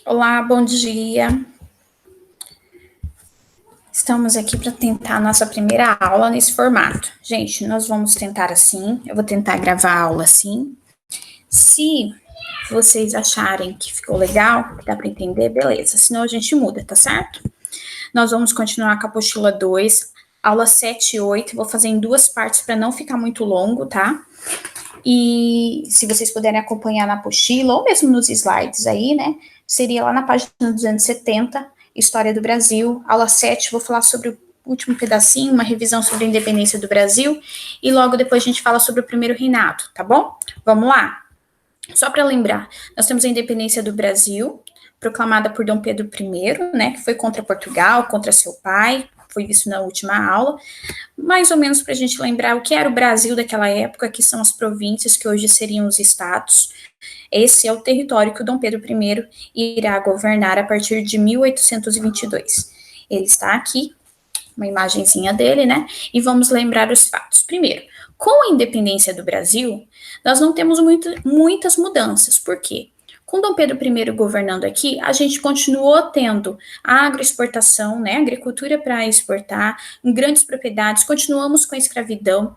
Olá, bom dia. Estamos aqui para tentar a nossa primeira aula nesse formato. Gente, nós vamos tentar assim, eu vou tentar gravar a aula assim. Se vocês acharem que ficou legal, que dá para entender, beleza. Senão a gente muda, tá certo? Nós vamos continuar com a apostila 2, aula 7 e 8. Vou fazer em duas partes para não ficar muito longo, tá? E se vocês puderem acompanhar na apostila, ou mesmo nos slides aí, né? Seria lá na página 270, História do Brasil, aula 7, vou falar sobre o último pedacinho, uma revisão sobre a independência do Brasil, e logo depois a gente fala sobre o primeiro reinado, tá bom? Vamos lá? Só para lembrar, nós temos a independência do Brasil, proclamada por Dom Pedro I, né, que foi contra Portugal, contra seu pai, foi visto na última aula, mais ou menos para a gente lembrar o que era o Brasil daquela época, que são as províncias, que hoje seriam os estados. Esse é o território que o Dom Pedro I irá governar a partir de 1822. Ele está aqui, uma imagenzinha dele, né? E vamos lembrar os fatos. Primeiro, com a independência do Brasil, nós não temos muitas mudanças. Por quê? Com Dom Pedro I governando aqui, a gente continuou tendo a agroexportação, né, agricultura para exportar, em grandes propriedades, continuamos com a escravidão.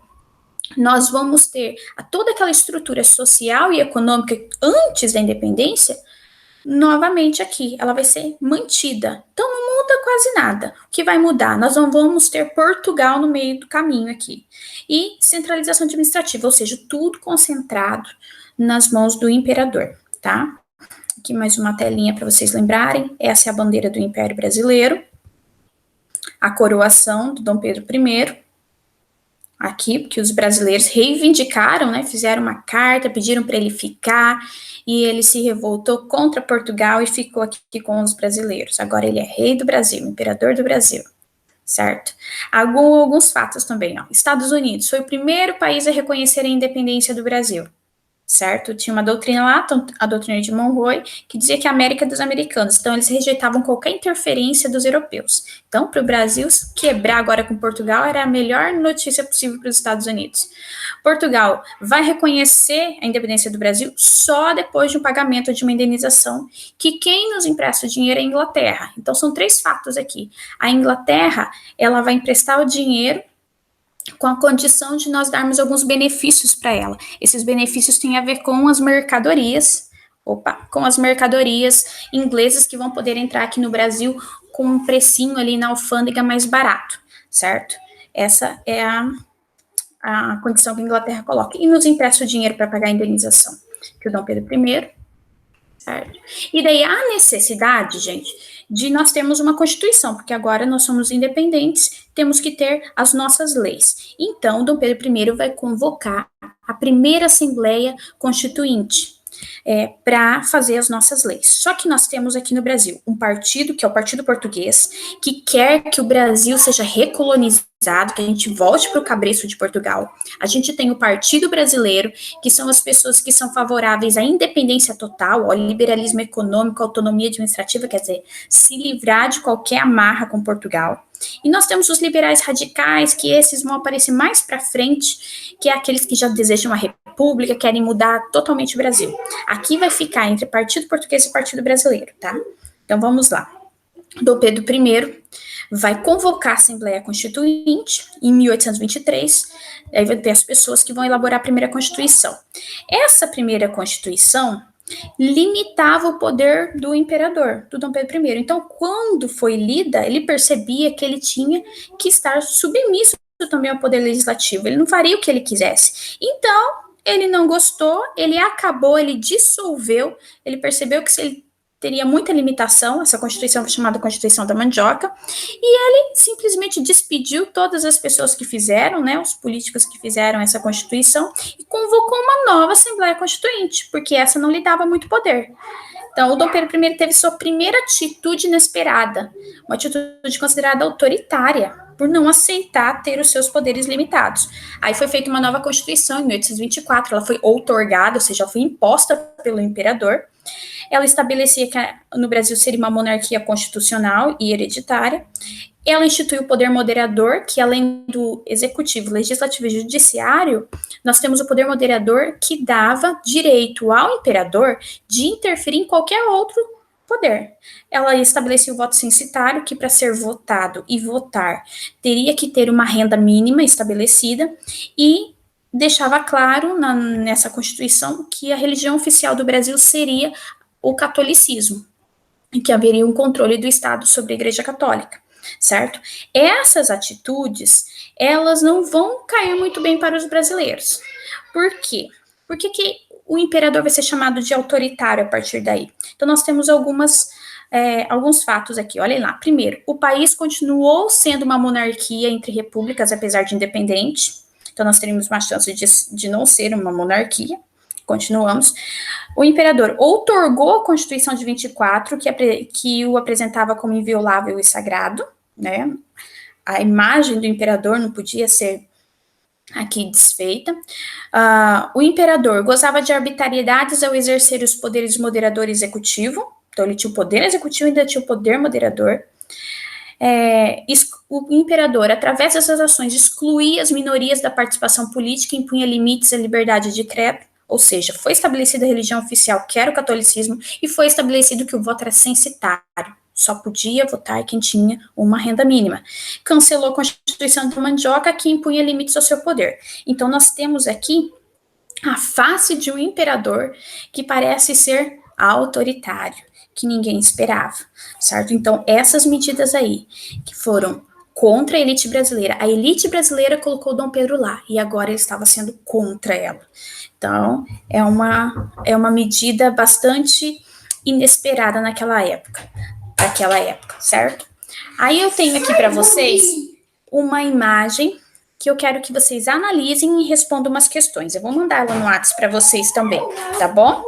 Nós vamos ter toda aquela estrutura social e econômica antes da independência, novamente aqui, ela vai ser mantida. Então não muda quase nada. O que vai mudar? Nós não vamos ter Portugal no meio do caminho aqui. E centralização administrativa, ou seja, tudo concentrado nas mãos do imperador, tá? Aqui mais uma telinha para vocês lembrarem. Essa é a bandeira do Império Brasileiro. A coroação do Dom Pedro I. Aqui, porque os brasileiros reivindicaram, né, fizeram uma carta, pediram para ele ficar, e ele se revoltou contra Portugal e ficou aqui com os brasileiros. Agora ele é rei do Brasil, imperador do Brasil, certo? Alguns fatos também, ó. Estados Unidos foi o primeiro país a reconhecer a independência do Brasil, certo? Tinha uma doutrina lá, a doutrina de Monroe, que dizia que a América é dos americanos, então eles rejeitavam qualquer interferência dos europeus. Então, para o Brasil quebrar agora com Portugal era a melhor notícia possível para os Estados Unidos. Portugal vai reconhecer a independência do Brasil só depois de um pagamento de uma indenização, que quem nos empresta o dinheiro é a Inglaterra. Então, são três fatos aqui. A Inglaterra, ela vai emprestar o dinheiro com a condição de nós darmos alguns benefícios para ela. Esses benefícios têm a ver com as mercadorias, com as mercadorias inglesas que vão poder entrar aqui no Brasil com um precinho ali na alfândega mais barato, certo? Essa é a condição que a Inglaterra coloca. E nos empresta o dinheiro para pagar a indenização, que o Dom Pedro I, certo? E daí a necessidade, gente, de nós termos uma Constituição, porque agora nós somos independentes, temos que ter as nossas leis. Então, Dom Pedro I vai convocar a primeira Assembleia Constituinte para fazer as nossas leis. Só que nós temos aqui no Brasil um partido, que é o Partido Português, que quer que o Brasil seja recolonizado, que a gente volte para o cabresto de Portugal. A gente tem o Partido Brasileiro, que são as pessoas que são favoráveis à independência total, ao liberalismo econômico, à autonomia administrativa, quer dizer, se livrar de qualquer amarra com Portugal. E nós temos os liberais radicais, que esses vão aparecer mais para frente, que é aqueles que já desejam a república, querem mudar totalmente o Brasil. Aqui vai ficar entre Partido Português e Partido Brasileiro, tá? Então vamos lá. Dom Pedro I vai convocar a Assembleia Constituinte em 1823, aí vai ter as pessoas que vão elaborar a primeira Constituição. Essa primeira Constituição limitava o poder do imperador, do Dom Pedro I. Então, quando foi lida, ele percebia que ele tinha que estar submisso também ao poder legislativo. Ele não faria o que ele quisesse. Então, ele não gostou, ele acabou, ele dissolveu, ele percebeu que se ele teria muita limitação, essa Constituição foi chamada Constituição da Mandioca, e ele simplesmente despediu todas as pessoas que fizeram, né, os políticos que fizeram essa Constituição, e convocou uma nova Assembleia Constituinte, porque essa não lhe dava muito poder. Então, o Dom Pedro I teve sua primeira atitude inesperada, uma atitude considerada autoritária, por não aceitar ter os seus poderes limitados. Aí foi feita uma nova Constituição em 1824, ela foi outorgada, ou seja, foi imposta pelo imperador. Ela estabelecia que no Brasil seria uma monarquia constitucional e hereditária. Ela instituiu o poder moderador, que além do executivo, legislativo e judiciário, nós temos o poder moderador que dava direito ao imperador de interferir em qualquer outro poder. Ela estabelecia o voto censitário, que para ser votado e votar teria que ter uma renda mínima estabelecida, e deixava claro nessa Constituição que a religião oficial do Brasil seria o catolicismo, e que haveria um controle do Estado sobre a Igreja Católica, certo? Essas atitudes, elas não vão cair muito bem para os brasileiros. Por quê? Por que o imperador vai ser chamado de autoritário a partir daí? Então, nós temos alguns fatos aqui, olhem lá. Primeiro, o país continuou sendo uma monarquia entre repúblicas, apesar de independente. Então, nós teríamos uma chance de não ser uma monarquia. Continuamos. O imperador outorgou a Constituição de 24, que o apresentava como inviolável e sagrado, né? A imagem do imperador não podia ser aqui desfeita. O imperador gozava de arbitrariedades ao exercer os poderes moderador e executivo. Então, ele tinha o poder executivo e ainda tinha o poder moderador. O imperador, através dessas ações, excluía as minorias da participação política e impunha limites à liberdade de credo. Ou seja, foi estabelecida a religião oficial, que era o catolicismo, e foi estabelecido que o voto era censitário. Só podia votar quem tinha uma renda mínima. Cancelou a Constituição da Mandioca, que impunha limites ao seu poder. Então, nós temos aqui a face de um imperador que parece ser autoritário, que ninguém esperava, certo? Então, essas medidas aí, que foram contra a elite brasileira colocou Dom Pedro lá, e agora ele estava sendo contra ela. Então, é uma medida bastante inesperada naquela época, certo? Aí eu tenho aqui para vocês uma imagem que eu quero que vocês analisem e respondam umas questões. Eu vou mandar ela no WhatsApp para vocês também, tá bom?